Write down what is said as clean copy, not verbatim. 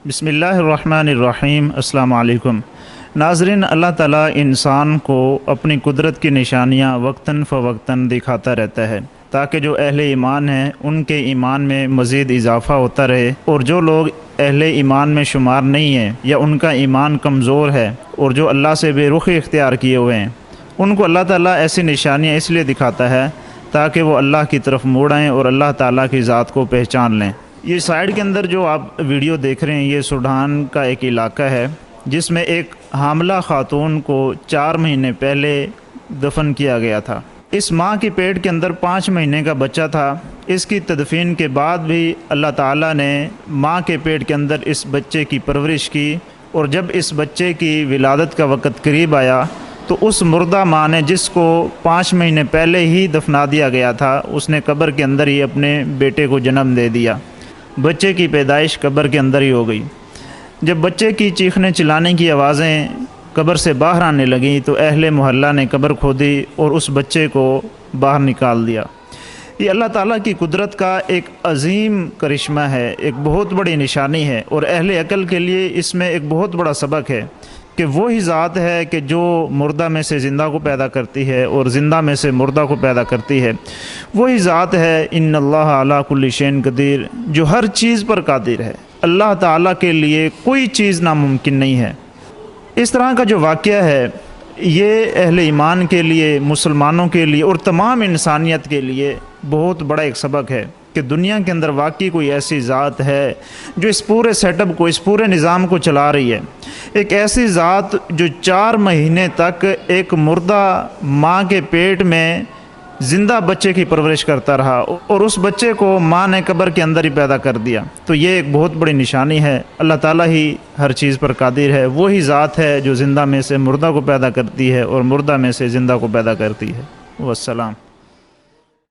बिस्मिल्लाहिर्रहमानिर्रहीम। अस्सलाम वालेकुम नाज़रीन, अल्लाह ताला इंसान को अपनी कुदरत की निशानियाँ वक्तन फ़वक्तन दिखाता रहता है ताकि जो अहले ईमान हैं उनके ईमान में मज़ीद इजाफ़ा होता रहे, और जो लोग अहले ईमान में शुमार नहीं हैं या उनका ईमान कमज़ोर है और जो अल्लाह से बेरुखी इख्तियार किए हुए हैं, उनको अल्लाह ताला ऐसी निशानियाँ इसलिए दिखाता है ताकि वो अल्लाह की तरफ मुड़ आएँ और अल्लाह ताला की ज़ात को पहचान लें। ये साइड के अंदर जो आप वीडियो देख रहे हैं, ये सूडान का एक इलाका है जिसमें एक हामला खातून को 4 महीने पहले दफन किया गया था। इस माँ के पेट के अंदर 5 महीने का बच्चा था। इसकी तदफीन के बाद भी अल्लाह ताला ने माँ के पेट के अंदर इस बच्चे की परवरिश की, और जब इस बच्चे की विलादत का वक़्त करीब आया तो उस मुर्दा माँ ने, जिसको 5 महीने पहले ही दफना दिया गया था, उसने कब्र के अंदर ही अपने बेटे को जन्म दे दिया। बच्चे की पैदाइश कब्र के अंदर ही हो गई। जब बच्चे की चीखने चिल्लाने की आवाज़ें कब्र से बाहर आने लगीं तो अहले मोहल्ला ने कब्र खोदी और उस बच्चे को बाहर निकाल दिया। ये अल्लाह ताला की कुदरत का एक अजीम करिश्मा है, एक बहुत बड़ी निशानी है, और अहले अक़ल के लिए इसमें एक बहुत बड़ा सबक है कि वही ज़ात है कि जो मुर्दा में से ज़िंदा को पैदा करती है और ज़िंदा में से मुर्दा को पैदा करती है। वही ज़ात है इन्नल्लाह अला कुल्ली शैइन क़दीर, जो हर चीज़ पर कादिर है। अल्लाह ताला के लिए कोई चीज़ नामुमकिन नहीं है। इस तरह का जो वाक़या है, ये अहले ईमान के लिए, मुसलमानों के लिए और तमाम इंसानियत के लिए बहुत बड़ा एक सबक है कि दुनिया के अंदर वाकई कोई ऐसी ज़ात है जो इस पूरे सेटअप को, इस पूरे निज़ाम को चला रही है। एक ऐसी ज़ात जो 4 महीने तक एक मुर्दा माँ के पेट में ज़िंदा बच्चे की परवरिश करता रहा और उस बच्चे को माँ ने कब्र के अंदर ही पैदा कर दिया। तो ये एक बहुत बड़ी निशानी है। अल्लाह ताला ही हर चीज़ पर कादिर है। वही ज़ात है जो ज़िंदा में से मुर्दा को पैदा करती है और मुर्दा में से ज़िंदा को पैदा करती है। वस्सलाम।